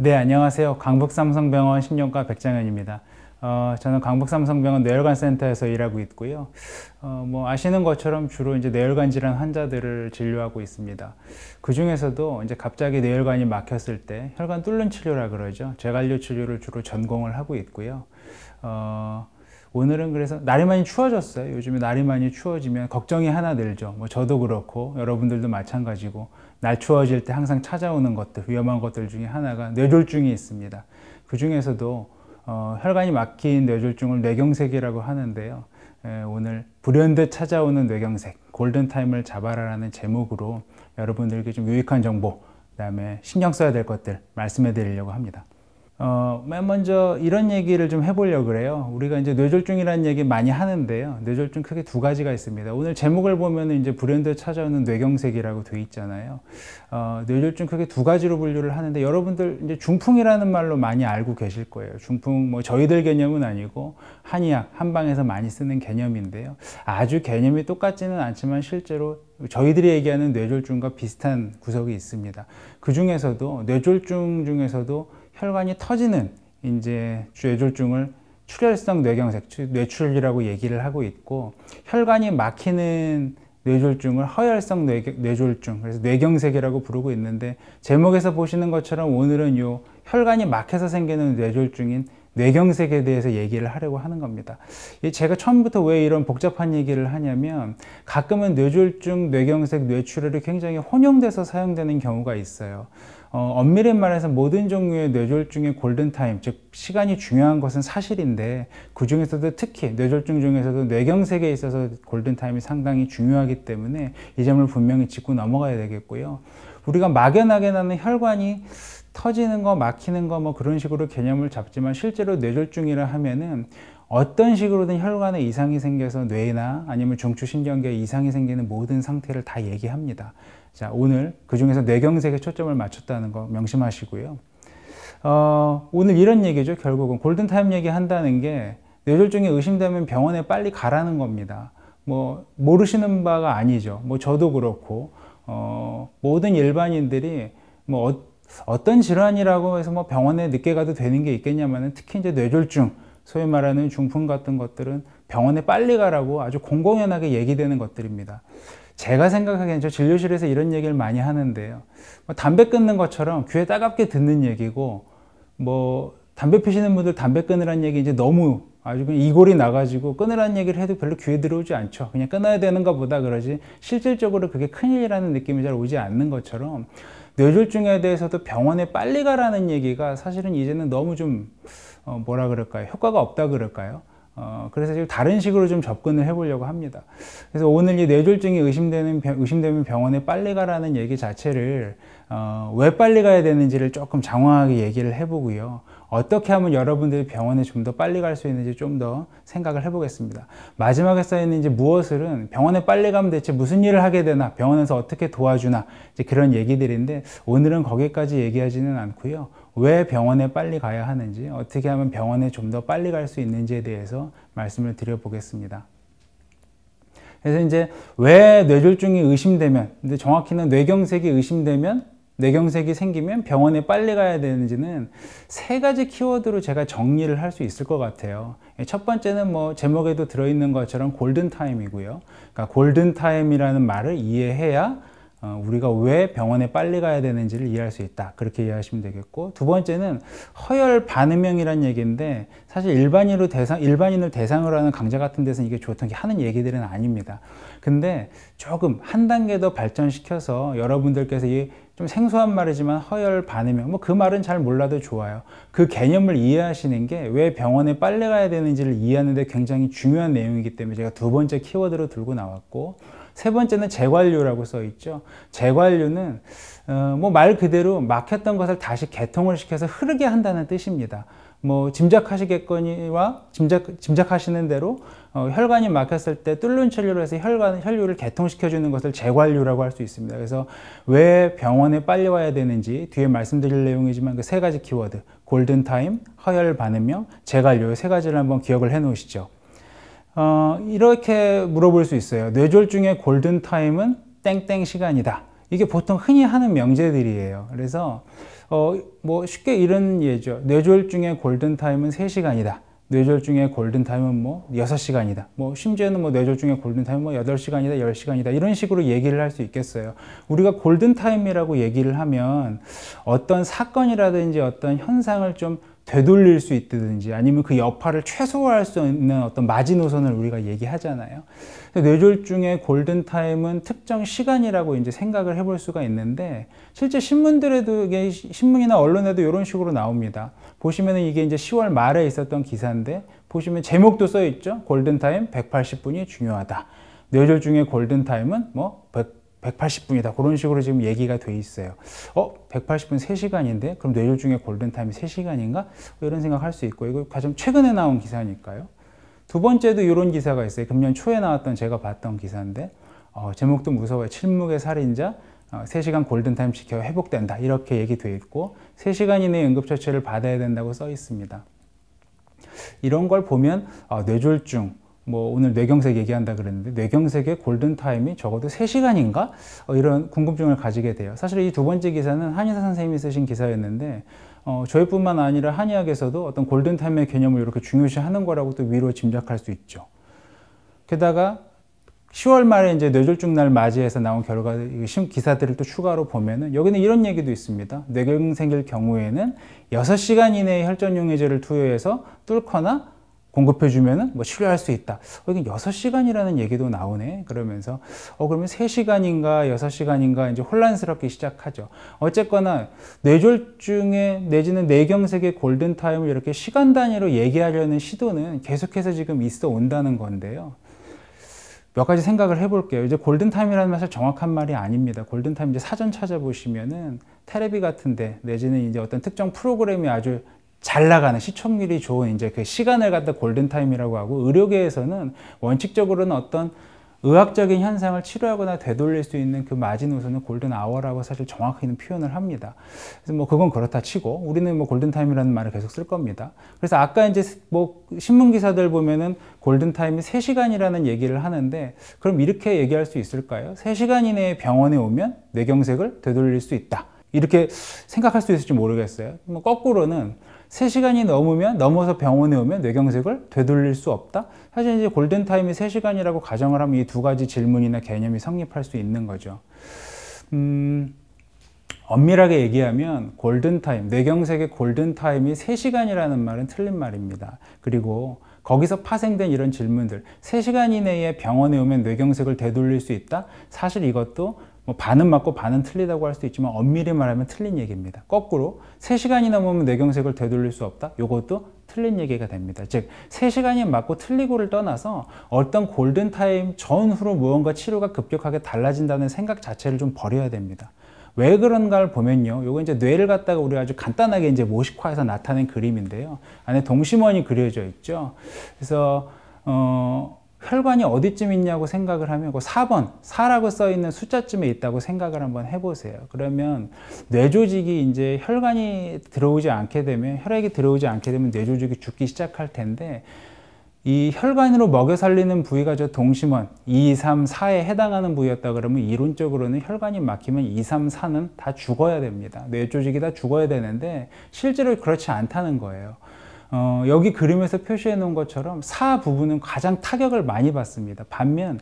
네, 안녕하세요. 강북삼성병원 심령과 백장현입니다. 저는 강북삼성병원 뇌혈관 센터에서 일하고 있고요. 아시는 것처럼 주로 이제 뇌혈관 질환 환자들을 진료하고 있습니다. 그 중에서도 이제 갑자기 뇌혈관이 막혔을 때 혈관 뚫는 치료라 그러죠. 재관료 치료를 주로 전공을 하고 있고요. 오늘은 그래서 날이 많이 추워졌어요. 요즘에 날이 많이 추워지면 걱정이 하나 늘죠. 저도 그렇고 여러분들도 마찬가지고 날 추워질 때 항상 찾아오는 것들, 위험한 것들 중에 하나가 뇌졸중이 있습니다. 그 중에서도 혈관이 막힌 뇌졸중을 뇌경색이라고 하는데요. 오늘 불현듯 찾아오는 뇌경색, 골든타임을 잡아라라는 제목으로 여러분들께 좀 유익한 정보, 그 다음에 신경 써야 될 것들 말씀해 드리려고 합니다. 맨 먼저 이런 얘기를 좀 해보려고 그래요. 우리가 이제 뇌졸중이라는 얘기 많이 하는데요. 뇌졸중 크게 두 가지가 있습니다. 오늘 제목을 보면 이제 불현듯 찾아오는 뇌경색이라고 돼 있잖아요. 뇌졸중 크게 두 가지로 분류를 하는데 여러분들 이제 중풍이라는 말로 많이 알고 계실 거예요. 중풍 저희들 개념은 아니고 한의학, 한방에서 많이 쓰는 개념인데요. 아주 개념이 똑같지는 않지만 실제로 저희들이 얘기하는 뇌졸중과 비슷한 구석이 있습니다. 그 중에서도 뇌졸중 중에서도 혈관이 터지는 이제 뇌졸중을 출혈성 뇌경색, 뇌출이라고 얘기를 하고 있고, 혈관이 막히는 뇌졸중을 허혈성 뇌졸중, 그래서 뇌경색이라고 부르고 있는데, 제목에서 보시는 것처럼 오늘은 요 혈관이 막혀서 생기는 뇌졸중인 뇌경색에 대해서 얘기를 하려고 하는 겁니다. 제가 처음부터 왜 이런 복잡한 얘기를 하냐면 가끔은 뇌졸중, 뇌경색, 뇌출혈이 굉장히 혼용돼서 사용되는 경우가 있어요. 엄밀히 말해서 모든 종류의 뇌졸중의 골든타임, 즉 시간이 중요한 것은 사실인데 그 중에서도 특히 뇌졸중 중에서도 뇌경색에 있어서 골든타임이 상당히 중요하기 때문에 이 점을 분명히 짚고 넘어가야 되겠고요. 우리가 막연하게 나는 혈관이 터지는 거, 막히는 거 그런 식으로 개념을 잡지만 실제로 뇌졸중이라 하면은 어떤 식으로든 혈관에 이상이 생겨서 뇌나 아니면 중추신경계에 이상이 생기는 모든 상태를 다 얘기합니다. 자, 오늘 그 중에서 뇌경색에 초점을 맞췄다는 거 명심하시고요. 오늘 이런 얘기죠. 결국은 골든타임 얘기 한다는 게 뇌졸중이 의심되면 병원에 빨리 가라는 겁니다. 모르시는 바가 아니죠. 저도 그렇고, 모든 일반인들이 어떤 질환이라고 해서 병원에 늦게 가도 되는 게 있겠냐면은 특히 이제 뇌졸중, 소위 말하는 중풍 같은 것들은 병원에 빨리 가라고 아주 공공연하게 얘기되는 것들입니다. 제가 생각하기엔 저 진료실에서 이런 얘기를 많이 하는데요. 담배 끊는 것처럼 귀에 따갑게 듣는 얘기고, 담배 피시는 분들 담배 끊으라는 얘기 이제 너무 아주 그냥 이골이 나가지고 끊으라는 얘기를 해도 별로 귀에 들어오지 않죠. 그냥 끊어야 되는 것보다 그러지 실질적으로 그게 큰일이라는 느낌이 잘 오지 않는 것처럼 뇌졸중에 대해서도 병원에 빨리 가라는 얘기가 사실은 이제는 너무 좀 뭐라 그럴까요? 효과가 없다 그럴까요? 그래서 지금 다른 식으로 좀 접근을 해보려고 합니다. 그래서 오늘 이 뇌졸중이 의심되면 병원에 빨리 가라는 얘기 자체를 왜 빨리 가야 되는지를 조금 장황하게 얘기를 해보고요. 어떻게 하면 여러분들이 병원에 좀 더 빨리 갈 수 있는지 좀 더 생각을 해보겠습니다. 마지막에 써있는 이제 무엇을은 병원에 빨리 가면 대체 무슨 일을 하게 되나, 병원에서 어떻게 도와주나, 이제 그런 얘기들인데 오늘은 거기까지 얘기하지는 않고요. 왜 병원에 빨리 가야 하는지, 어떻게 하면 병원에 좀 더 빨리 갈 수 있는지에 대해서 말씀을 드려보겠습니다. 그래서 이제 왜 뇌졸중이 의심되면, 근데 정확히는 뇌경색이 의심되면, 뇌경색이 생기면 병원에 빨리 가야 되는지는 세 가지 키워드로 제가 정리를 할 수 있을 것 같아요. 첫 번째는 제목에도 들어있는 것처럼 골든타임이고요. 그러니까 골든타임이라는 말을 이해해야 우리가 왜 병원에 빨리 가야 되는지를 이해할 수 있다. 그렇게 이해하시면 되겠고, 두 번째는 허혈 반응형이라는 얘기인데 사실 일반인을 대상으로 하는 강좌 같은 데서는 이게 보통 하는 얘기들은 아닙니다. 근데 조금 한 단계 더 발전시켜서 여러분들께서 좀 생소한 말이지만 허혈 반응형, 그 말은 잘 몰라도 좋아요. 그 개념을 이해하시는 게 왜 병원에 빨리 가야 되는지를 이해하는 데 굉장히 중요한 내용이기 때문에 제가 두 번째 키워드로 들고 나왔고, 세 번째는 재관료라고 써 있죠. 재관료는 말 그대로 막혔던 것을 다시 개통을 시켜서 흐르게 한다는 뜻입니다. 짐작하시겠거니와 짐작하시는 대로 혈관이 막혔을 때 뚫는 치료를 해서 혈류를 개통시켜주는 것을 재관료라고 할 수 있습니다. 그래서 왜 병원에 빨리 와야 되는지 뒤에 말씀드릴 내용이지만 그 세 가지 키워드, 골든타임, 허혈 반응형, 재관료, 세 가지를 한번 기억을 해 놓으시죠. 이렇게 물어볼 수 있어요. 뇌졸중의 골든타임은 땡땡 시간이다. 이게 보통 흔히 하는 명제들이에요. 그래서 뭐 쉽게 이런 예죠. 뇌졸중의 골든타임은 3시간이다. 뇌졸중의 골든타임은 뭐 6시간이다. 뭐 심지어는 뭐 뇌졸중의 골든타임은 뭐 8시간이다, 10시간이다. 이런 식으로 얘기를 할 수 있겠어요. 우리가 골든타임이라고 얘기를 하면 어떤 사건이라든지 어떤 현상을 좀 되돌릴 수 있다든지 아니면 그 여파를 최소화할 수 있는 어떤 마지노선을 우리가 얘기하잖아요. 뇌졸중의 골든타임은 특정 시간이라고 이제 생각을 해볼 수가 있는데 실제 신문들에도 이게 신문이나 언론에도 이런 식으로 나옵니다. 보시면은 이게 이제 10월 말에 있었던 기사인데 보시면 제목도 써 있죠. 골든타임 180분이 중요하다. 뇌졸중의 골든타임은 뭐 180분이다. 그런 식으로 지금 얘기가 돼 있어요. 180분 3시간인데 그럼 뇌졸중의 골든타임이 3시간인가? 이런 생각할 수 있고 이거 가장 최근에 나온 기사니까요. 두 번째도 이런 기사가 있어요. 금년 초에 나왔던 제가 봤던 기사인데 제목도 무서워요. 침묵의 살인자 3시간 골든타임 지켜 회복된다. 이렇게 얘기돼 있고 3시간 이내에 응급처치를 받아야 된다고 써 있습니다. 이런 걸 보면 뇌졸중 뭐 오늘 뇌경색 얘기한다 그랬는데 뇌경색의 골든타임이 적어도 3시간인가? 이런 궁금증을 가지게 돼요. 사실 이 두 번째 기사는 한의사 선생님이 쓰신 기사였는데 저희뿐만 아니라 한의학에서도 어떤 골든타임의 개념을 이렇게 중요시하는 거라고 또 위로 짐작할 수 있죠. 게다가 10월 말에 이제 뇌졸중 날 맞이해서 나온 결과 기사들을 또 추가로 보면은 여기는 이런 얘기도 있습니다. 뇌경색일 경우에는 6시간 이내에 혈전용해제를 투여해서 뚫거나 공급해주면은 뭐 치료할 수 있다. 여기 6시간이라는 얘기도 나오네. 그러면서 그러면 3시간인가 6시간인가 이제 혼란스럽게 시작하죠. 어쨌거나 뇌졸중의 내지는 뇌경색의 골든타임을 이렇게 시간 단위로 얘기하려는 시도는 계속해서 지금 있어 온다는 건데요. 몇 가지 생각을 해볼게요. 이제 골든타임이라는 말 사실 정확한 말이 아닙니다. 골든타임 이제 사전 찾아보시면은 테레비 같은데 내지는 이제 어떤 특정 프로그램이 아주 잘 나가는 시청률이 좋은 이제 그 시간을 갖다 골든타임이라고 하고 의료계에서는 원칙적으로는 어떤 의학적인 현상을 치료하거나 되돌릴 수 있는 그 마지노선은 골든아워라고 사실 정확히는 표현을 합니다. 그래서 뭐 그건 그렇다 치고 우리는 뭐 골든타임이라는 말을 계속 쓸 겁니다. 그래서 아까 이제 뭐 신문 기사들 보면은 골든타임이 3시간이라는 얘기를 하는데 그럼 이렇게 얘기할 수 있을까요? 3시간 이내에 병원에 오면 뇌경색을 되돌릴 수 있다. 이렇게 생각할 수 있을지 모르겠어요. 뭐 거꾸로는 3시간이 넘어서 병원에 오면 뇌경색을 되돌릴 수 없다? 사실 이제 골든타임이 3시간이라고 가정을 하면 이 두 가지 질문이나 개념이 성립할 수 있는 거죠. 엄밀하게 얘기하면 골든타임, 뇌경색의 골든타임이 3시간이라는 말은 틀린 말입니다. 그리고 거기서 파생된 이런 질문들, 3시간 이내에 병원에 오면 뇌경색을 되돌릴 수 있다? 사실 이것도 뭐 반은 맞고 반은 틀리다고 할 수도 있지만 엄밀히 말하면 틀린 얘기입니다. 거꾸로 3시간이 넘으면 뇌경색을 되돌릴 수 없다? 이것도 틀린 얘기가 됩니다. 즉 3시간이 맞고 틀리고를 떠나서 어떤 골든타임 전후로 무언가 치료가 급격하게 달라진다는 생각 자체를 좀 버려야 됩니다. 왜 그런가를 보면요. 요거 이제 뇌를 갖다가 우리가 아주 간단하게 이제 모식화해서 나타낸 그림인데요. 안에 동심원이 그려져 있죠. 그래서 혈관이 어디쯤 있냐고 생각을 하면 그 4번, 4라고 써 있는 숫자쯤에 있다고 생각을 한번 해보세요. 그러면 뇌조직이 이제 혈관이 들어오지 않게 되면, 혈액이 들어오지 않게 되면 뇌조직이 죽기 시작할 텐데, 이 혈관으로 먹여 살리는 부위가 저 동심원 2, 3, 4에 해당하는 부위였다 그러면 이론적으로는 혈관이 막히면 2, 3, 4는 다 죽어야 됩니다. 뇌조직이 다 죽어야 되는데 실제로 그렇지 않다는 거예요. 여기 그림에서 표시해 놓은 것처럼 4 부분은 가장 타격을 많이 받습니다. 반면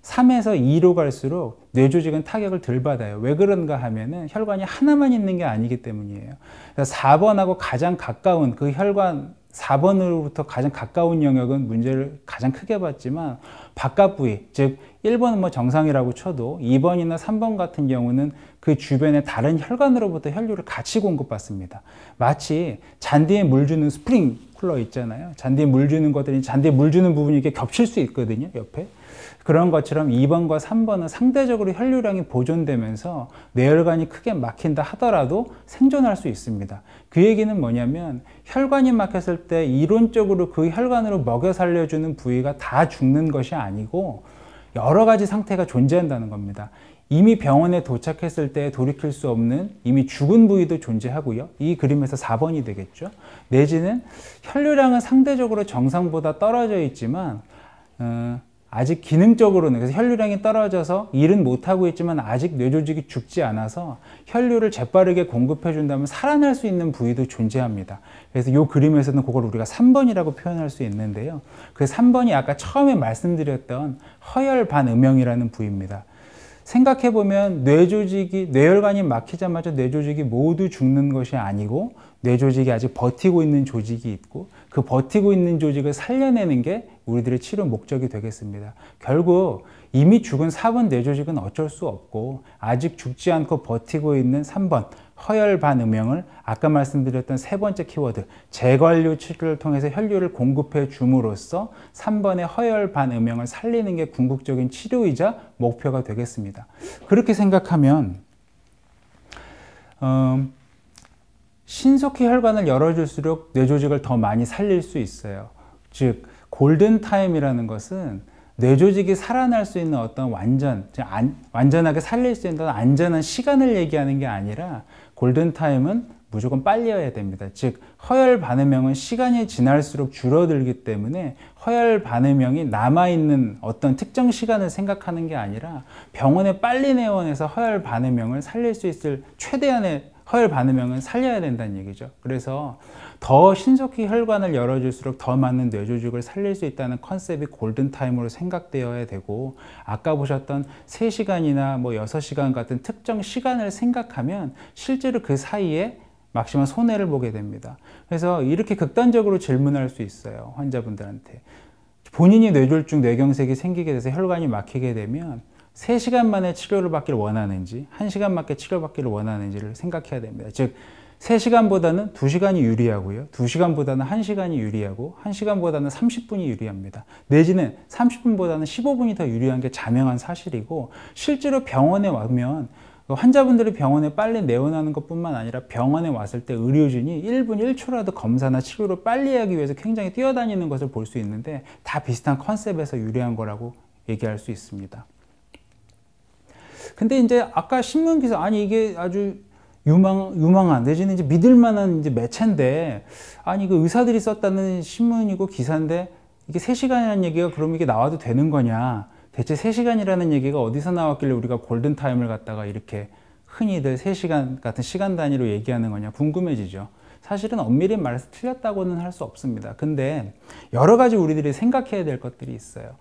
3에서 2로 갈수록 뇌조직은 타격을 덜 받아요. 왜 그런가 하면은 혈관이 하나만 있는 게 아니기 때문이에요. 그래서 4번하고 가장 가까운 그 혈관 4번으로부터 가장 가까운 영역은 문제를 가장 크게 받지만 바깥 부위, 즉 1번은 뭐 정상이라고 쳐도 2번이나 3번 같은 경우는 그 주변의 다른 혈관으로부터 혈류를 같이 공급받습니다. 마치 잔디에 물 주는 스프링쿨러 있잖아요. 잔디에 물 주는 것들이 잔디에 물 주는 부분이 이렇게 겹칠 수 있거든요, 옆에. 그런 것처럼 2번과 3번은 상대적으로 혈류량이 보존되면서 뇌혈관이 크게 막힌다 하더라도 생존할 수 있습니다. 그 얘기는 뭐냐면 혈관이 막혔을 때 이론적으로 그 혈관으로 먹여 살려주는 부위가 다 죽는 것이 아니고 여러 가지 상태가 존재한다는 겁니다. 이미 병원에 도착했을 때 돌이킬 수 없는 이미 죽은 부위도 존재하고요. 이 그림에서 4번이 되겠죠. 내지는 혈류량은 상대적으로 정상보다 떨어져 있지만 아직 기능적으로는, 그래서 혈류량이 떨어져서 일은 못하고 있지만 아직 뇌조직이 죽지 않아서 혈류를 재빠르게 공급해 준다면 살아날 수 있는 부위도 존재합니다. 그래서 이 그림에서는 그걸 우리가 3번이라고 표현할 수 있는데요. 그 3번이 아까 처음에 말씀드렸던 허혈 반음영이라는 부위입니다. 생각해보면 뇌혈관이 막히자마자 뇌조직이 모두 죽는 것이 아니고 뇌조직이 아직 버티고 있는 조직이 있고 그 버티고 있는 조직을 살려내는 게 우리들의 치료 목적이 되겠습니다. 결국 이미 죽은 4번 뇌조직은 어쩔 수 없고 아직 죽지 않고 버티고 있는 3번 허혈 반음영을 아까 말씀드렸던 세 번째 키워드 재관류 치료를 통해서 혈류를 공급해 줌으로써 3번의 허혈 반음영을 살리는 게 궁극적인 치료이자 목표가 되겠습니다. 그렇게 생각하면 신속히 혈관을 열어줄수록 뇌조직을 더 많이 살릴 수 있어요. 즉 골든타임이라는 것은 뇌조직이 살아날 수 있는 어떤 완전하게 살릴 수 있는 안전한 시간을 얘기하는 게 아니라 골든타임은 무조건 빨리여야 됩니다. 즉 허혈 반응명은 시간이 지날수록 줄어들기 때문에 허혈 반응명이 남아있는 어떤 특정 시간을 생각하는 게 아니라 병원에 빨리 내원해서 허혈 반응명을 살릴 수 있을 최대한의 허혈 반응명은 살려야 된다는 얘기죠. 그래서 더 신속히 혈관을 열어줄수록 더 많은 뇌조직을 살릴 수 있다는 컨셉이 골든타임으로 생각되어야 되고 아까 보셨던 3시간이나 뭐 6시간 같은 특정 시간을 생각하면 실제로 그 사이에 막심한 손해를 보게 됩니다. 그래서 이렇게 극단적으로 질문할 수 있어요. 환자분들한테. 본인이 뇌졸중, 뇌경색이 생기게 돼서 혈관이 막히게 되면 3시간 만에 치료를 받기를 원하는지 1시간 맞게 치료받기를 원하는지를 생각해야 됩니다. 즉 3시간보다는 2시간이 유리하고요. 2시간보다는 1시간이 유리하고 1시간보다는 30분이 유리합니다. 내지는 30분보다는 15분이 더 유리한 게 자명한 사실이고 실제로 병원에 오면 환자분들이 병원에 빨리 내원하는 것뿐만 아니라 병원에 왔을 때 의료진이 1분 1초라도 검사나 치료를 빨리 하기 위해서 굉장히 뛰어다니는 것을 볼 수 있는데 다 비슷한 컨셉에서 유리한 거라고 얘기할 수 있습니다. 근데 이제 아까 신문 기사 아니 이게 아주 유망한 내지는 이제 믿을 만한 이제 매체인데 아니 그 의사들이 썼다는 신문이고 기사인데 이게 3시간이라는 얘기가 그럼 이게 나와도 되는 거냐? 대체 3시간이라는 얘기가 어디서 나왔길래 우리가 골든타임을 갖다가 이렇게 흔히들 3시간 같은 시간 단위로 얘기하는 거냐 궁금해지죠. 사실은 엄밀히 말해서 틀렸다고는 할 수 없습니다. 근데 여러 가지 우리들이 생각해야 될 것들이 있어요.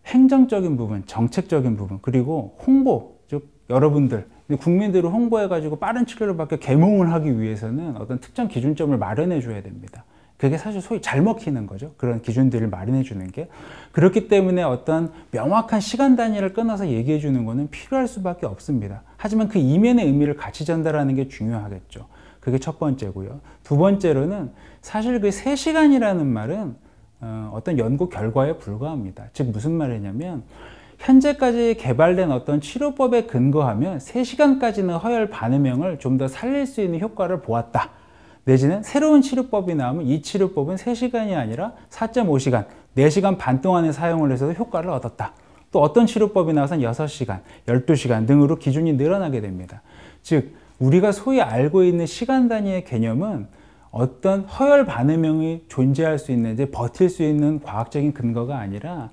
행정적인 부분, 정책적인 부분, 그리고 홍보, 즉 여러분들, 국민들을 홍보해가지고 빠른 치료를 받게 계몽을 하기 위해서는 어떤 특정 기준점을 마련해 줘야 됩니다. 그게 사실 소위 잘 먹히는 거죠. 그런 기준들을 마련해 주는 게. 그렇기 때문에 어떤 명확한 시간 단위를 끊어서 얘기해 주는 것은 필요할 수밖에 없습니다. 하지만 그 이면의 의미를 같이 전달하는 게 중요하겠죠. 그게 첫 번째고요. 두 번째로는 사실 그 3시간이라는 말은 어떤 연구 결과에 불과합니다. 즉 무슨 말이냐면 현재까지 개발된 어떤 치료법에 근거하면 3시간까지는 허혈 반응명을 좀 더 살릴 수 있는 효과를 보았다. 내지는 새로운 치료법이 나오면 이 치료법은 3시간이 아니라 4.5시간, 4시간 반 동안에 사용을 해서도 효과를 얻었다. 또 어떤 치료법이 나와서는 6시간, 12시간 등으로 기준이 늘어나게 됩니다. 즉 우리가 소위 알고 있는 시간 단위의 개념은 어떤 허혈 반응명이 존재할 수 있는, 이제 버틸 수 있는 과학적인 근거가 아니라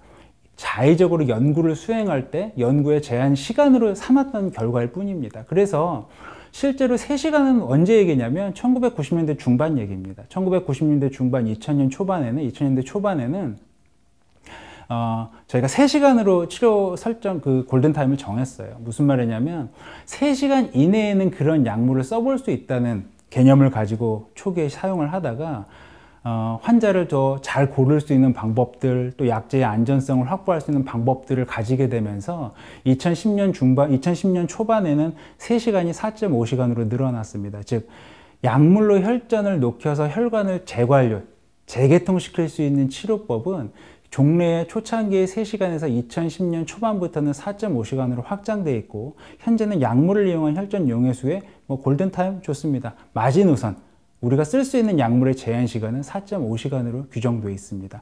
자의적으로 연구를 수행할 때 연구의 제한 시간으로 삼았던 결과일 뿐입니다. 그래서 실제로 3시간은 언제 얘기냐면 1990년대 중반 얘기입니다. 1990년대 중반, 2000년대 초반에는 저희가 3시간으로 치료 설정, 그 골든타임을 정했어요. 무슨 말이냐면 3시간 이내에는 그런 약물을 써볼 수 있다는 개념을 가지고 초기에 사용을 하다가 환자를 더 잘 고를 수 있는 방법들, 또 약제의 안전성을 확보할 수 있는 방법들을 가지게 되면서 2010년 초반에는 3시간이 4.5시간으로 늘어났습니다. 즉 약물로 혈전을 녹여서 혈관을 재관류, 재개통시킬 수 있는 치료법은 종래의 초창기의 3시간에서 2010년 초반부터는 4.5시간으로 확장되어 있고 현재는 약물을 이용한 혈전 용해수의 골든타임 좋습니다. 마지노선, 우리가 쓸 수 있는 약물의 제한 시간은 4.5시간으로 규정되어 있습니다.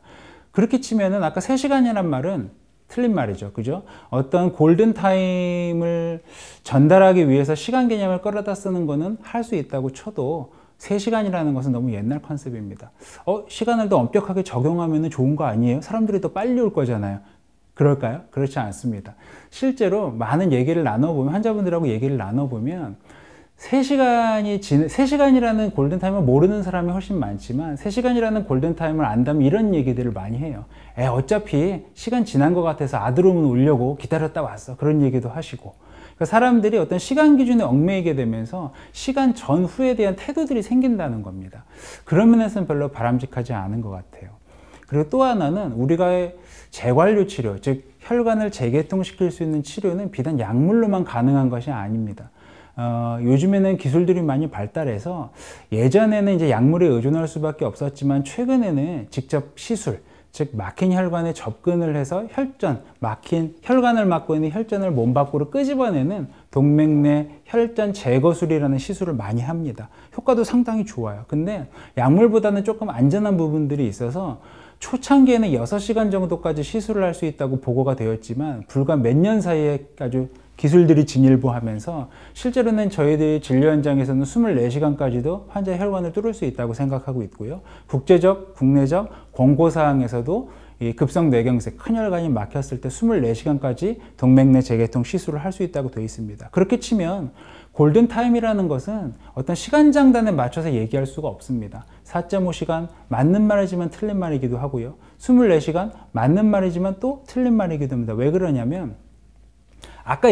그렇게 치면은 아까 3시간이란 말은 틀린 말이죠. 그죠? 어떤 골든타임을 전달하기 위해서 시간 개념을 끌어다 쓰는 거는 할 수 있다고 쳐도 3시간이라는 것은 너무 옛날 컨셉입니다. 시간을 더 엄격하게 적용하면 좋은 거 아니에요? 사람들이 더 빨리 올 거잖아요. 그럴까요? 그렇지 않습니다. 실제로 많은 얘기를 나눠보면, 환자분들하고 얘기를 나눠보면 3시간이라는 골든타임을 모르는 사람이 훨씬 많지만 3시간이라는 골든타임을 안다면 이런 얘기들을 많이 해요. 어차피 시간 지난 것 같아서 아들 오면 오려고 기다렸다 왔어. 그런 얘기도 하시고. 그러니까 사람들이 어떤 시간 기준에 얽매이게 되면서 시간 전후에 대한 태도들이 생긴다는 겁니다. 그런 면에서는 별로 바람직하지 않은 것 같아요. 그리고 또 하나는 우리가 재관류 치료, 즉 혈관을 재개통시킬 수 있는 치료는 비단 약물로만 가능한 것이 아닙니다. 요즘에는 기술들이 많이 발달해서 예전에는 이제 약물에 의존할 수밖에 없었지만 최근에는 직접 시술, 즉 막힌 혈관에 접근을 해서 막힌 혈관을 막고 있는 혈전을 몸 밖으로 끄집어내는 동맥내 혈전 제거술이라는 시술을 많이 합니다. 효과도 상당히 좋아요. 근데 약물보다는 조금 안전한 부분들이 있어서 초창기에는 6시간 정도까지 시술을 할 수 있다고 보고가 되었지만 불과 몇 년 사이에 아주 기술들이 진일보하면서 실제로는 저희들이 진료 현장에서는 24시간까지도 환자의 혈관을 뚫을 수 있다고 생각하고 있고요. 국제적, 국내적 권고사항에서도 이 급성 뇌경색, 큰 혈관이 막혔을 때 24시간까지 동맥내 재개통 시술을 할 수 있다고 되어 있습니다. 그렇게 치면 골든타임이라는 것은 어떤 시간 장단에 맞춰서 얘기할 수가 없습니다. 4.5시간 맞는 말이지만 틀린 말이기도 하고요. 24시간 맞는 말이지만 또 틀린 말이기도 합니다. 왜 그러냐면 아까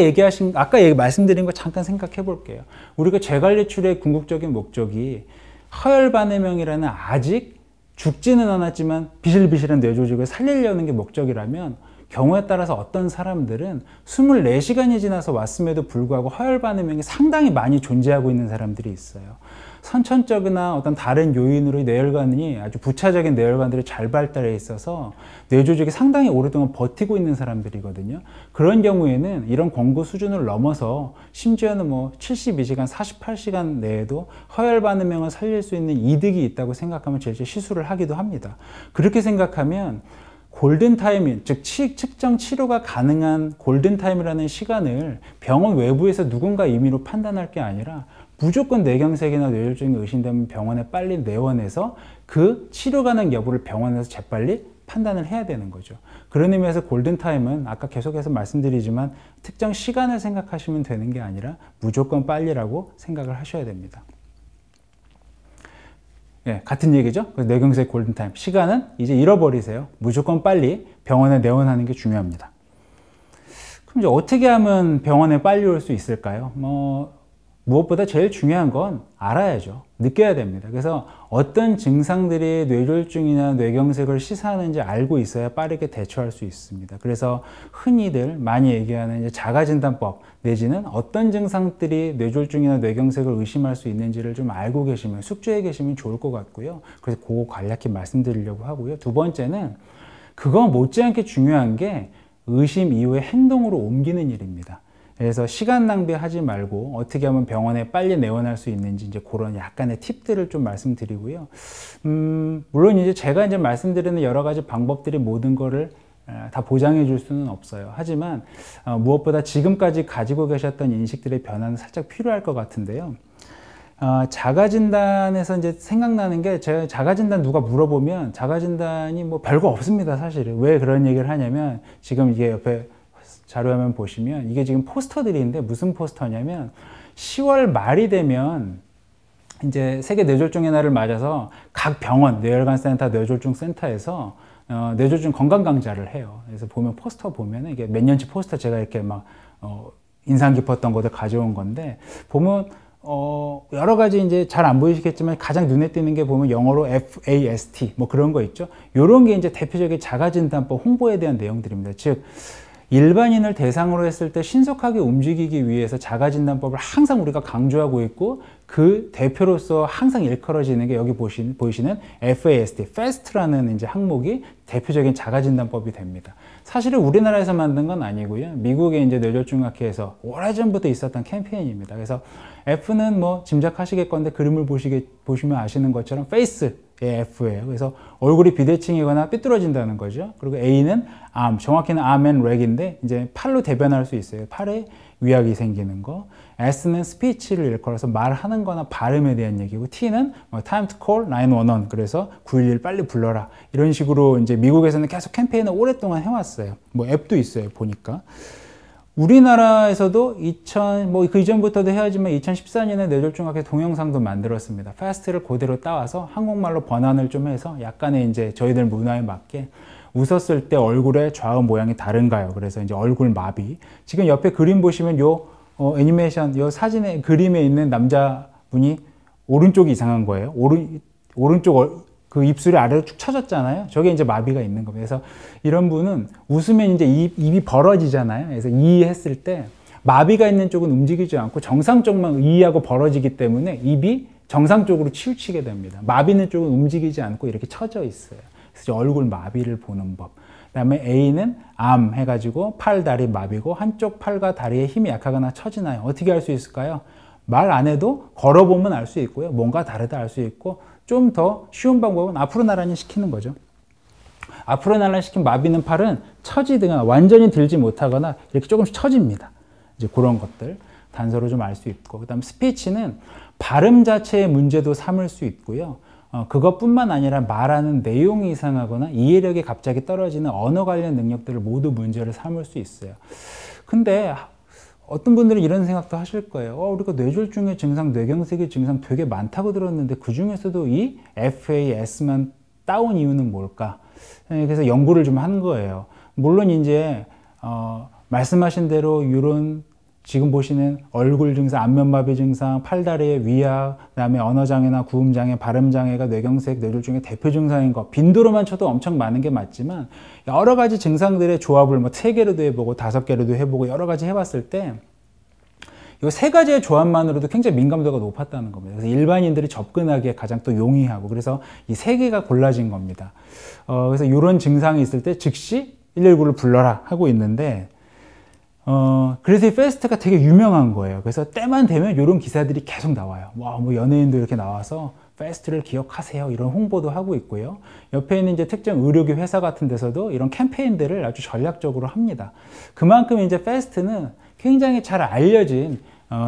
말씀드린 거 잠깐 생각해 볼게요. 우리가 재관리 치료의 궁극적인 목적이 하혈반해명이라는 아직 죽지는 않았지만 비실비실한 뇌조직을 살리려는 게 목적이라면 경우에 따라서 어떤 사람들은 24시간이 지나서 왔음에도 불구하고 하혈반해명이 상당히 많이 존재하고 있는 사람들이 있어요. 선천적이나 어떤 다른 요인으로 뇌혈관이 아주 부차적인 뇌혈관들이 잘 발달해 있어서 뇌조직이 상당히 오랫동안 버티고 있는 사람들이거든요. 그런 경우에는 이런 권고 수준을 넘어서 심지어는 72시간, 48시간 내에도 하혈반응명을 살릴 수 있는 이득이 있다고 생각하면 실제 시술을 하기도 합니다. 그렇게 생각하면 골든타임, 즉 측정 치료가 가능한 골든타임이라는 시간을 병원 외부에서 누군가 임의로 판단할 게 아니라 무조건 뇌경색이나 뇌졸중이 의심되면 병원에 빨리 내원해서 그 치료 가능 여부를 병원에서 재빨리 판단을 해야 되는 거죠. 그런 의미에서 골든타임은 아까 계속해서 말씀드리지만 특정 시간을 생각하시면 되는 게 아니라 무조건 빨리라고 생각을 하셔야 됩니다. 같은 얘기죠. 뇌경색 골든타임. 시간은 이제 잃어버리세요. 무조건 빨리 병원에 내원하는 게 중요합니다. 그럼 이제 어떻게 하면 병원에 빨리 올 수 있을까요? 무엇보다 제일 중요한 건 알아야죠. 느껴야 됩니다. 그래서 어떤 증상들이 뇌졸중이나 뇌경색을 시사하는지 알고 있어야 빠르게 대처할 수 있습니다. 그래서 흔히들 많이 얘기하는 이제 자가진단법 내지는 어떤 증상들이 뇌졸중이나 뇌경색을 의심할 수 있는지를 좀 알고 계시면, 숙지해 계시면 좋을 것 같고요. 그래서 그거 간략히 말씀드리려고 하고요. 두 번째는 그거 못지않게 중요한 게 의심 이후에 행동으로 옮기는 일입니다. 그래서 시간 낭비하지 말고 어떻게 하면 병원에 빨리 내원할 수 있는지 이제 그런 약간의 팁들을 좀 말씀드리고요. 물론 이제 제가 이제 말씀드리는 여러 가지 방법들이 모든 거를 다 보장해 줄 수는 없어요. 하지만 무엇보다 지금까지 가지고 계셨던 인식들의 변화는 살짝 필요할 것 같은데요. 자가진단에서 이제 생각나는 게, 제가 자가진단 누가 물어보면 자가진단이 별거 없습니다, 사실은. 왜 그런 얘기를 하냐면, 지금 이게 옆에 자료화면 보시면 이게 지금 포스터들인데 무슨 포스터냐면 10월 말이 되면 이제 세계 뇌졸중의 날을 맞아서 각 병원, 뇌혈관센터, 뇌졸중센터에서 뇌졸중 건강 강좌를 해요. 그래서 보면 포스터 보면 이게 몇 년치 포스터 제가 이렇게 막 인상 깊었던 것들 가져온 건데, 보면 여러 가지 이제 잘 안 보이시겠지만 가장 눈에 띄는 게 보면 영어로 FAST 그런 거 있죠. 요런 게 이제 대표적인 자가진단법 홍보에 대한 내용들입니다. 즉 일반인을 대상으로 했을 때 신속하게 움직이기 위해서 자가진단법을 항상 우리가 강조하고 있고, 그 대표로서 항상 일컬어지는 게 여기 보이시는 FAST, FAST라는 이제 항목이 대표적인 자가진단법이 됩니다. 사실은 우리나라에서 만든 건 아니고요. 미국의 이제 뇌졸중학회에서 오래전부터 있었던 캠페인입니다. 그래서 F는 짐작하시겠건데 그림을 보시면 아시는 것처럼 페이스, F예요. 그래서 얼굴이 비대칭이거나 삐뚤어진다는 거죠. 그리고 A는 arm, 정확히는 arm and leg인데 이제 팔로 대변할 수 있어요. 팔에 위약이 생기는 거. S는 speech를 일컬어서 말하는 거나 발음에 대한 얘기고, T는 time to call 911, 그래서 911 빨리 불러라, 이런 식으로 이제 미국에서는 계속 캠페인을 오랫동안 해왔어요. 뭐 앱도 있어요, 보니까. 우리나라에서도 그 이전부터도 해야지만 2014년에 뇌졸중학회 동영상도 만들었습니다. 패스트를 그대로 따와서 한국말로 번안을 좀 해서 약간의 이제 저희들 문화에 맞게, 웃었을 때 얼굴의 좌우 모양이 다른가요? 그래서 이제 얼굴 마비. 지금 옆에 그림 보시면 애니메이션, 사진의 그림에 있는 남자분이 오른쪽이 이상한 거예요. 오른쪽 그 입술이 아래로 쭉 처졌잖아요. 저게 이제 마비가 있는 겁니다. 그래서 이런 분은 웃으면 이제 입이 벌어지잖아요. 그래서 이 했을 때 마비가 있는 쪽은 움직이지 않고 정상 쪽만 이하고 벌어지기 때문에 입이 정상적으로 치우치게 됩니다. 마비 있는 쪽은 움직이지 않고 이렇게 처져 있어요. 그래서 얼굴 마비를 보는 법. 그 다음에 A는 암 해가지고 팔, 다리 마비고 한쪽 팔과 다리에 힘이 약하거나 처지나요? 어떻게 할 수 있을까요? 말 안 해도 걸어보면 알 수 있고요. 뭔가 다르다 알 수 있고, 좀 더 쉬운 방법은 앞으로 나란히 시키는 거죠. 앞으로 나란히 시킨 마비 있는 팔은 처지거나 완전히 들지 못하거나 이렇게 조금씩 처집니다. 이제 그런 것들 단서로 좀 알 수 있고, 그 다음 스피치는 발음 자체의 문제도 삼을 수 있고요. 그것뿐만 아니라 말하는 내용이 이상하거나 이해력이 갑자기 떨어지는 언어 관련 능력들을 모두 문제를 삼을 수 있어요. 근데 어떤 분들은 이런 생각도 하실 거예요. 우리가 뇌졸중의 증상, 뇌경색의 증상 되게 많다고 들었는데 그 중에서도 이 FAS만 따온 이유는 뭘까? 그래서 연구를 좀 한 거예요. 물론 이제 말씀하신 대로 이런 지금 보시는 얼굴 증상, 안면마비 증상, 팔다리의 위약, 그다음에 언어장애나 구음장애, 발음장애가 뇌경색, 뇌졸중의 대표 증상인 거, 빈도로만 쳐도 엄청 많은 게 맞지만 여러 가지 증상들의 조합을 3개로도 해보고 5개로도 해보고 여러 가지 해봤을 때 이 3가지의 조합만으로도 굉장히 민감도가 높았다는 겁니다. 그래서 일반인들이 접근하기에 가장 또 용이하고, 그래서 이 3개가 골라진 겁니다. 그래서 이런 증상이 있을 때 즉시 119를 불러라 하고 있는데, 그래서 이 패스트가 되게 유명한 거예요. 그래서 때만 되면 이런 기사들이 계속 나와요. 뭐 연예인도 이렇게 나와서 패스트를 기억하세요, 이런 홍보도 하고 있고요. 옆에 있는 이제 특정 의료기 회사 같은 데서도 이런 캠페인들을 아주 전략적으로 합니다. 그만큼 이제 패스트는 굉장히 잘 알려진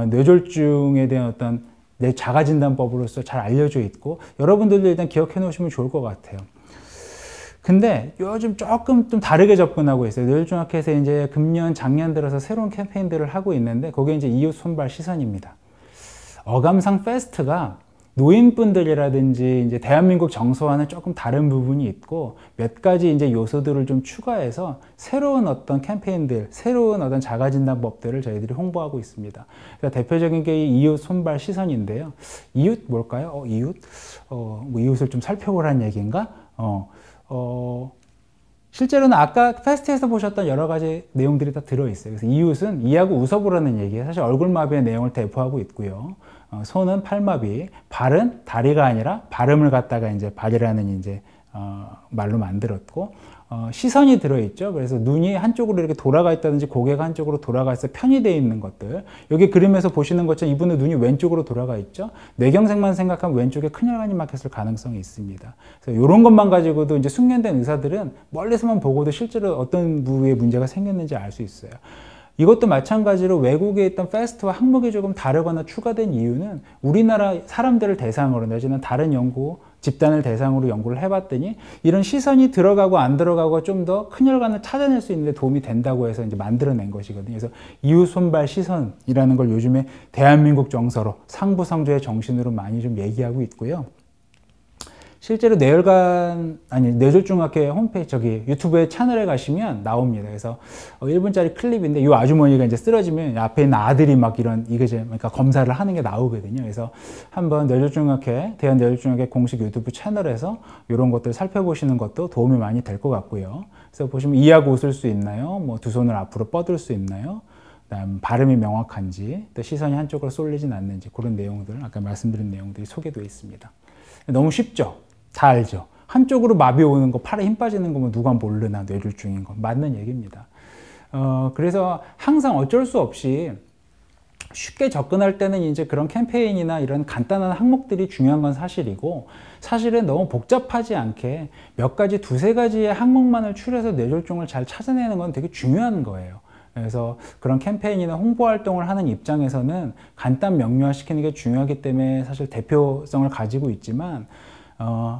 뇌졸중에 대한 어떤 내 자가진단법으로서 잘 알려져 있고, 여러분들도 일단 기억해 놓으시면 좋을 것 같아요. 근데 요즘 조금 좀 다르게 접근하고 있어요. 뇌졸중학회에서 이제 금년, 작년 들어서 새로운 캠페인들을 하고 있는데, 그게 이제 이웃 손발 시선입니다. 어감상 패스트가 노인분들이라든지 이제 대한민국 정서와는 조금 다른 부분이 있고, 몇 가지 이제 요소들을 좀 추가해서 새로운 어떤 캠페인들, 새로운 어떤 자가진단법들을 저희들이 홍보하고 있습니다. 그러니까 대표적인 게 이 이웃 손발 시선인데요. 이웃 뭘까요? 이웃? 뭐 이웃을 좀 살펴보라는 얘기인가? 실제로는 아까 패스트에서 보셨던 여러 가지 내용들이 다 들어있어요. 그래서 이웃은 이하고 웃어보라는 얘기예요. 사실 얼굴마비의 내용을 대표하고 있고요. 손은 팔마비, 발은 다리가 아니라 발음을 갖다가 이제 발이라는 이제 말로 만들었고, 시선이 들어있죠. 그래서 눈이 한쪽으로 이렇게 돌아가 있다든지 고개가 한쪽으로 돌아가 있어 편의되어 있는 것들. 여기 그림에서 보시는 것처럼 이분의 눈이 왼쪽으로 돌아가 있죠. 뇌경색만 생각하면 왼쪽에 큰혈관이 막혔을 가능성이 있습니다. 그래서 이런 것만 가지고도 이제 숙련된 의사들은 멀리서만 보고도 실제로 어떤 부위에 문제가 생겼는지 알 수 있어요. 이것도 마찬가지로 외국에 있던 패스트와 항목이 조금 다르거나 추가된 이유는 우리나라 사람들을 대상으로 내지는 다른 연구 집단을 대상으로 연구를 해봤더니 이런 시선이 들어가고 안 들어가고 좀 더 큰 혈관을 찾아낼 수 있는 데 도움이 된다고 해서 이제 만들어낸 것이거든요. 그래서 이웃 손발 시선이라는 걸 요즘에 대한민국 정서로 상부상조의 정신으로 많이 좀 얘기하고 있고요. 실제로 뇌졸중학회 홈페이지, 유튜브의 채널에 가시면 나옵니다. 그래서 1분짜리 클립인데 이 아주머니가 이제 쓰러지면 앞에 있는 아들이 막 그러니까 검사를 하는 게 나오거든요. 그래서 한번 뇌졸중학회, 대한뇌졸중학회 공식 유튜브 채널에서 이런 것들 살펴보시는 것도 도움이 많이 될 것 같고요. 그래서 보시면 이하고 웃을 수 있나요? 뭐 두 손을 앞으로 뻗을 수 있나요? 그다음 발음이 명확한지, 또 시선이 한쪽으로 쏠리진 않는지, 그런 내용들, 아까 말씀드린 내용들이 소개되어 있습니다. 너무 쉽죠? 다 알죠? 한쪽으로 마비 오는 거, 팔에 힘 빠지는 거면 누가 모르나, 뇌졸중인 거. 맞는 얘기입니다. 그래서 항상 어쩔 수 없이 쉽게 접근할 때는 이제 그런 캠페인이나 이런 간단한 항목들이 중요한 건 사실이고, 사실은 너무 복잡하지 않게 몇 가지, 두세 가지의 항목만을 추려서 뇌졸중을 잘 찾아내는 건 되게 중요한 거예요. 그래서 그런 캠페인이나 홍보 활동을 하는 입장에서는 간단 명료화시키는 게 중요하기 때문에 사실 대표성을 가지고 있지만,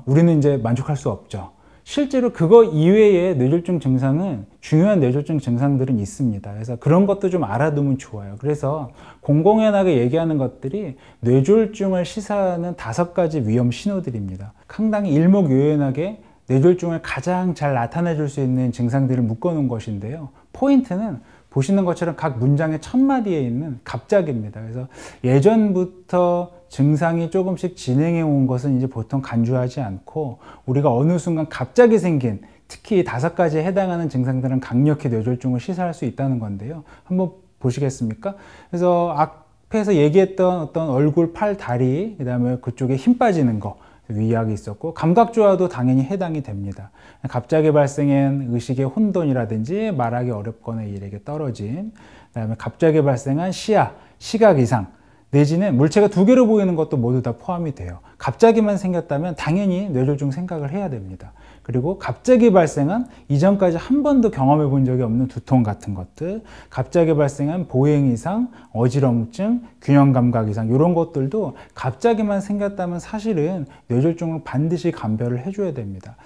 우리는 이제 만족할 수 없죠. 실제로 그거 이외의 뇌졸중 증상은, 중요한 뇌졸중 증상들은 있습니다. 그래서 그런 것도 좀 알아두면 좋아요. 그래서 공공연하게 얘기하는 것들이 뇌졸중을 시사하는 5가지 위험 신호들입니다. 상당히 일목요연하게 뇌졸중을 가장 잘 나타내 줄 수 있는 증상들을 묶어 놓은 것인데요. 포인트는 보시는 것처럼 각 문장의 첫 마디에 있는 갑자기입니다. 그래서 예전부터 증상이 조금씩 진행해 온 것은 이제 보통 간주하지 않고, 우리가 어느 순간 갑자기 생긴, 특히 5가지에 해당하는 증상들은 강력히 뇌졸중을 시사할 수 있다는 건데요. 한번 보시겠습니까? 그래서 앞에서 얘기했던 어떤 얼굴, 팔, 다리, 그 다음에 그쪽에 힘 빠지는 거, 위약이 있었고, 감각조화도 당연히 해당이 됩니다. 갑자기 발생한 의식의 혼돈이라든지 말하기 어렵거나 일에게 떨어짐, 그 다음에 갑자기 발생한 시야, 시각 이상, 내지는 물체가 2개로 보이는 것도 모두 다 포함이 돼요. 갑자기만 생겼다면 당연히 뇌졸중 생각을 해야 됩니다. 그리고 갑자기 발생한 이전까지 한 번도 경험해 본 적이 없는 두통 같은 것들, 갑자기 발생한 보행 이상, 어지럼증, 균형 감각 이상, 이런 것들도 갑자기만 생겼다면 사실은 뇌졸중을 반드시 감별을 해줘야 됩니다.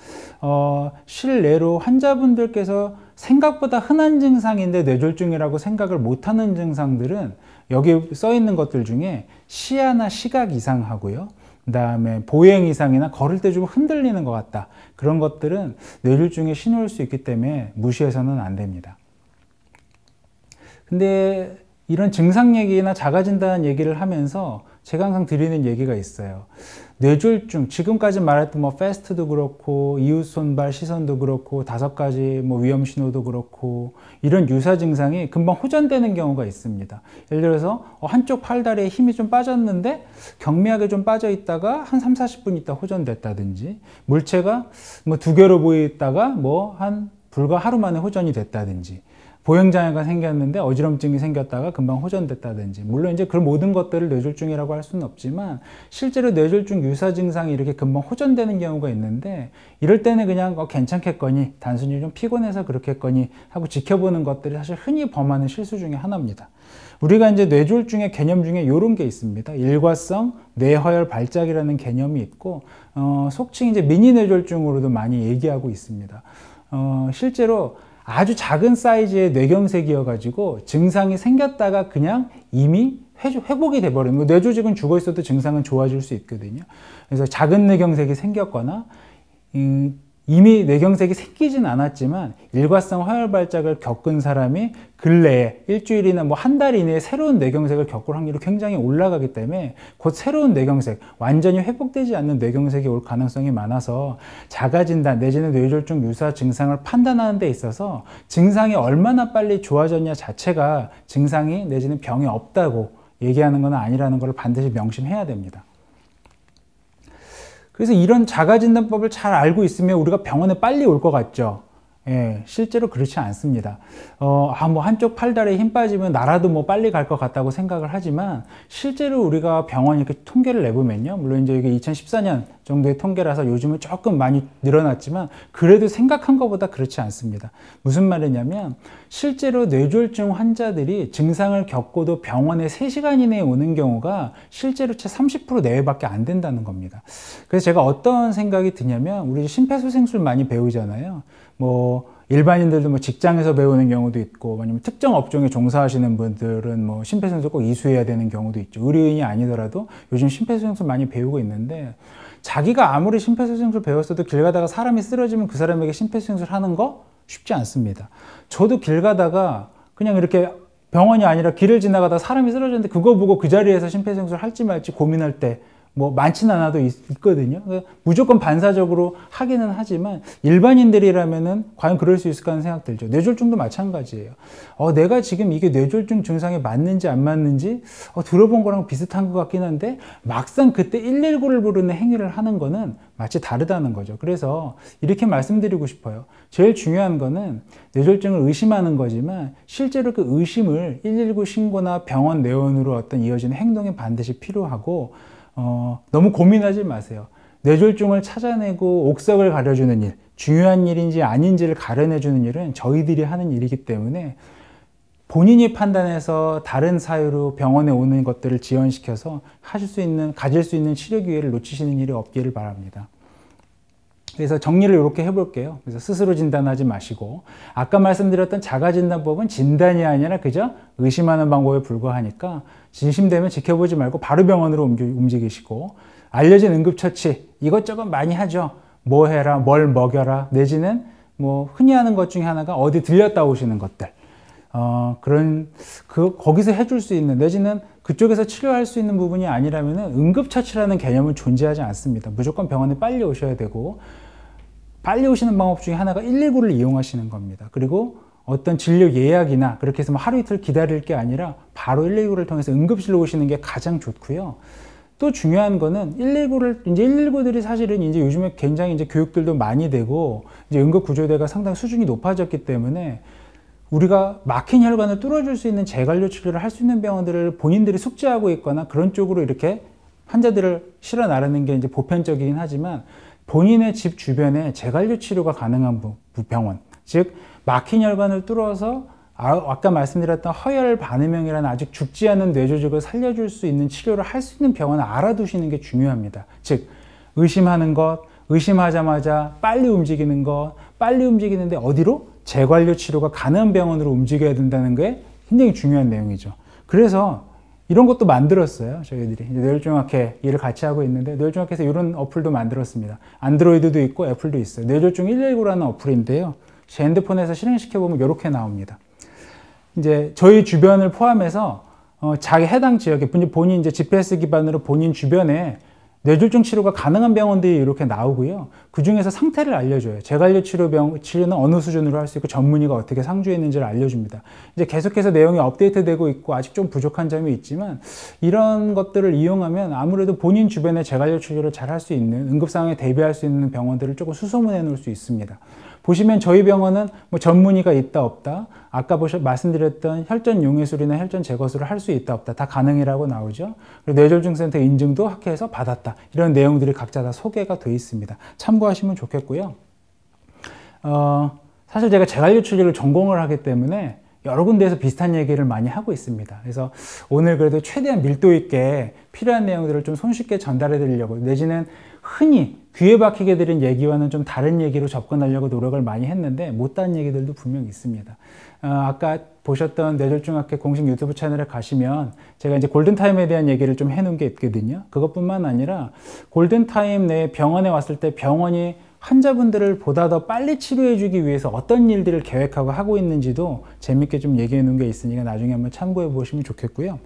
실례로 환자분들께서 생각보다 흔한 증상인데 뇌졸중이라고 생각을 못하는 증상들은 여기 써 있는 것들 중에 시야나 시각 이상하고요, 그 다음에 보행 이상이나 걸을 때 좀 흔들리는 것 같다, 그런 것들은 뇌졸중의 신호일 수 있기 때문에 무시해서는 안 됩니다. 근데 이런 증상 얘기나 자가진단 얘기를 하면서 제가 항상 드리는 얘기가 있어요. 뇌졸중, 지금까지 말했던 뭐 패스트도 그렇고, 이웃 손발 시선도 그렇고, 5가지 뭐 위험 신호도 그렇고, 이런 유사 증상이 금방 호전되는 경우가 있습니다. 예를 들어서 한쪽 팔다리에 힘이 좀 빠졌는데 경미하게 좀 빠져 있다가 한 30-40분 있다 호전됐다든지, 물체가 뭐 2개로 보이다가 뭐 한 불과 하루 만에 호전이 됐다든지, 보행장애가 생겼는데 어지럼증이 생겼다가 금방 호전됐다든지, 물론 이제 그 모든 것들을 뇌졸중이라고 할 수는 없지만 실제로 뇌졸중 유사 증상이 이렇게 금방 호전되는 경우가 있는데, 이럴 때는 그냥 괜찮겠거니, 단순히 좀 피곤해서 그렇겠거니 하고 지켜보는 것들이 사실 흔히 범하는 실수 중에 하나입니다. 우리가 이제 뇌졸중의 개념 중에 이런 게 있습니다. 일과성 뇌허혈 발작이라는 개념이 있고, 속칭 이제 미니 뇌졸중으로도 많이 얘기하고 있습니다. 실제로 아주 작은 사이즈의 뇌경색이어가지고 증상이 생겼다가 그냥 이미 회복이 돼버리는 거예요. 뇌조직은 죽어 있어도 증상은 좋아질 수 있거든요. 그래서 작은 뇌경색이 생겼거나 이미 뇌경색이 생기진 않았지만 일과성 화열 발작을 겪은 사람이 근래에 일주일이나 뭐 한 달 이내에 새로운 뇌경색을 겪을 확률이 굉장히 올라가기 때문에 곧 새로운 뇌경색, 완전히 회복되지 않는 뇌경색이 올 가능성이 많아서 자가진단 내지는 뇌졸중 유사 증상을 판단하는 데 있어서 증상이 얼마나 빨리 좋아졌냐 자체가 증상이 내지는 병이 없다고 얘기하는 건 아니라는 걸 반드시 명심해야 됩니다. 그래서 이런 자가진단법을 잘 알고 있으면 우리가 병원에 빨리 올 것 같죠. 예, 실제로 그렇지 않습니다. 뭐 한쪽 팔다리에 힘 빠지면 나라도 뭐 빨리 갈 것 같다고 생각을 하지만, 실제로 우리가 병원에 이렇게 통계를 내보면요, 물론 이제 이게 2014년 정도의 통계라서 요즘은 조금 많이 늘어났지만 그래도 생각한 것보다 그렇지 않습니다. 무슨 말이냐면, 실제로 뇌졸중 환자들이 증상을 겪고도 병원에 3시간 이내에 오는 경우가 실제로 채 30% 내외밖에 안 된다는 겁니다. 그래서 제가 어떤 생각이 드냐면, 우리 심폐소생술 많이 배우잖아요. 뭐 일반인들도 뭐 직장에서 배우는 경우도 있고, 아니면 특정 업종에 종사하시는 분들은 뭐 심폐소생술 꼭 이수해야 되는 경우도 있죠. 의료인이 아니더라도 요즘 심폐소생술 많이 배우고 있는데, 자기가 아무리 심폐소생술 배웠어도 길 가다가 사람이 쓰러지면 그 사람에게 심폐소생술 하는 거 쉽지 않습니다. 저도 길 가다가 그냥 이렇게 병원이 아니라 길을 지나가다 사람이 쓰러졌는데 그거 보고 그 자리에서 심폐소생술 할지 말지 고민할 때 뭐 많지는 않아도 있거든요. 무조건 반사적으로 하기는 하지만 일반인들이라면은 과연 그럴 수 있을까 하는 생각 들죠. 뇌졸중도 마찬가지예요. 내가 지금 이게 뇌졸중 증상에 맞는지 안 맞는지 들어본 거랑 비슷한 것 같긴 한데 막상 그때 119를 부르는 행위를 하는 거는 마치 다르다는 거죠. 그래서 이렇게 말씀드리고 싶어요. 제일 중요한 거는 뇌졸중을 의심하는 거지만 실제로 그 의심을 119 신고나 병원 내원으로 어떤 이어지는 행동이 반드시 필요하고 너무 고민하지 마세요. 뇌졸중을 찾아내고 옥석을 가려주는 일, 중요한 일인지 아닌지를 가려내주는 일은 저희들이 하는 일이기 때문에 본인이 판단해서 다른 사유로 병원에 오는 것들을 지연시켜서 가질 수 있는 치료 기회를 놓치시는 일이 없기를 바랍니다. 그래서 정리를 이렇게 해볼게요. 그래서 스스로 진단하지 마시고, 아까 말씀드렸던 자가진단법은 진단이 아니라 그저 의심하는 방법에 불과하니까 진심되면 지켜보지 말고 바로 병원으로 움직이시고, 알려진 응급처치 이것저것 많이 하죠. 뭐 해라, 뭘 먹여라, 내지는 뭐 흔히 하는 것 중에 하나가 어디 들렸다 오시는 것들, 거기서 해줄 수 있는, 내지는 그쪽에서 치료할 수 있는 부분이 아니라면 응급처치라는 개념은 존재하지 않습니다. 무조건 병원에 빨리 오셔야 되고, 빨리 오시는 방법 중에 하나가 119를 이용하시는 겁니다. 그리고 어떤 진료 예약이나 그렇게 해서 하루 이틀 기다릴 게 아니라 바로 119를 통해서 응급실로 오시는 게 가장 좋고요. 또 중요한 거는 119들이 사실은 이제 요즘에 굉장히 이제 교육들도 많이 되고 이제 응급구조대가 상당히 수준이 높아졌기 때문에 우리가 막힌 혈관을 뚫어줄 수 있는 재관료 치료를 할 수 있는 병원들을 본인들이 숙지하고 있거나 그런 쪽으로 이렇게 환자들을 실어 나르는 게 이제 보편적이긴 하지만, 본인의 집 주변에 재관료 치료가 가능한 병원, 즉 막힌 혈관을 뚫어서 아까 말씀드렸던 허혈 반응형이라는 아직 죽지 않은 뇌조직을 살려줄 수 있는 치료를 할 수 있는 병원을 알아두시는 게 중요합니다. 즉 의심하는 것, 의심하자마자 빨리 움직이는 것, 빨리 움직이는데 어디로? 재관료 치료가 가능한 병원으로 움직여야 된다는 게 굉장히 중요한 내용이죠. 그래서 이런 것도 만들었어요. 저희들이 뇌졸중학회 일을 같이 하고 있는데, 뇌졸중학회에서 이런 어플도 만들었습니다. 안드로이드도 있고 애플도 있어요. 뇌졸중 119라는 어플인데요. 제 핸드폰에서 실행시켜보면 이렇게 나옵니다. 이제 저희 주변을 포함해서 자기 해당 지역에 본인 이제 GPS 기반으로 본인 주변에 뇌졸중 치료가 가능한 병원들이 이렇게 나오고요. 그 중에서 상태를 알려줘요. 재관료 치료는 어느 수준으로 할 수 있고 전문의가 어떻게 상주했는지를 알려줍니다. 이제 계속해서 내용이 업데이트되고 있고 아직 좀 부족한 점이 있지만, 이런 것들을 이용하면 아무래도 본인 주변에 재관료 치료를 잘 할 수 있는, 응급 상황에 대비할 수 있는 병원들을 조금 수소문해 놓을 수 있습니다. 보시면 저희 병원은 뭐 전문의가 있다 없다, 아까 말씀드렸던 혈전 용해술이나 혈전 제거술을 할 수 있다 없다 다 가능이라고 나오죠. 그리고 뇌졸중센터 인증도 학회에서 받았다, 이런 내용들이 각자 다 소개가 되어 있습니다. 참고하시면 좋겠고요. 사실 제가 재관료 치료를 전공을 하기 때문에 여러 군데에서 비슷한 얘기를 많이 하고 있습니다. 그래서 오늘 그래도 최대한 밀도 있게 필요한 내용들을 좀 손쉽게 전달해 드리려고, 내지는 흔히 귀에 박히게 드린 얘기와는 좀 다른 얘기로 접근하려고 노력을 많이 했는데 못다한 얘기들도 분명히 있습니다. 아까 보셨던 뇌졸중학회 공식 유튜브 채널에 가시면 제가 이제 골든타임에 대한 얘기를 좀 해놓은 게 있거든요. 그것뿐만 아니라 골든타임 내 병원에 왔을 때 병원이 환자분들을 보다 더 빨리 치료해 주기 위해서 어떤 일들을 계획하고 하고 있는지도 재밌게 좀 얘기해 놓은 게 있으니까 나중에 한번 참고해 보시면 좋겠고요.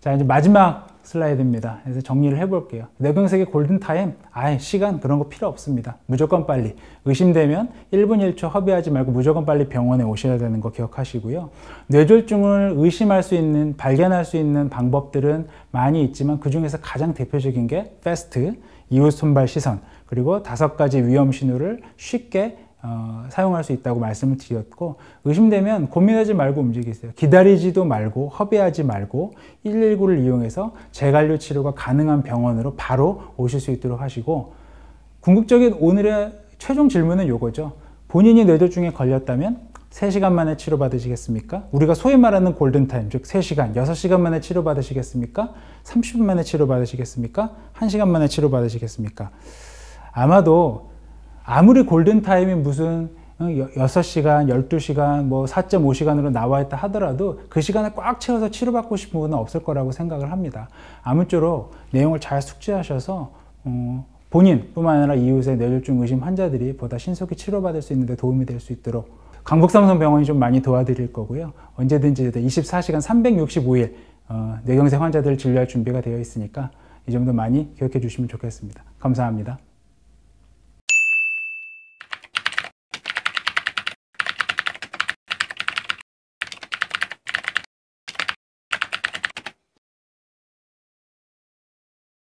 자, 이제 마지막 슬라이드입니다. 그래서 정리를 해볼게요. 뇌경색의 골든타임, 시간 그런 거 필요 없습니다. 무조건 빨리. 의심되면 1분 1초 허비하지 말고 무조건 빨리 병원에 오셔야 되는 거 기억하시고요. 뇌졸중을 의심할 수 있는, 발견할 수 있는 방법들은 많이 있지만 그 중에서 가장 대표적인 게 패스트, 이웃 손발 시선, 그리고 5가지 위험 신호를 쉽게 사용할 수 있다고 말씀을 드렸고, 의심되면 고민하지 말고 움직이세요. 기다리지도 말고 허비하지 말고 119를 이용해서 재관료 치료가 가능한 병원으로 바로 오실 수 있도록 하시고, 궁극적인 오늘의 최종 질문은 이거죠. 본인이 뇌졸중에 걸렸다면 3시간 만에 치료받으시겠습니까? 우리가 소위 말하는 골든타임, 즉 3시간, 6시간 만에 치료받으시겠습니까? 30분 만에 치료받으시겠습니까? 1시간 만에 치료받으시겠습니까? 아마도 아무리 골든타임이 무슨 6시간, 12시간, 뭐 4.5시간으로 나와 있다 하더라도 그 시간을 꽉 채워서 치료받고 싶은 분은 없을 거라고 생각을 합니다. 아무쪼록 내용을 잘 숙지하셔서 본인뿐만 아니라 이웃의 뇌졸중 의심 환자들이 보다 신속히 치료받을 수 있는 데 도움이 될 수 있도록 강북삼성병원이 좀 많이 도와드릴 거고요. 언제든지 24시간 365일 뇌경색 환자들을 진료할 준비가 되어 있으니까 이 점도 많이 기억해 주시면 좋겠습니다. 감사합니다.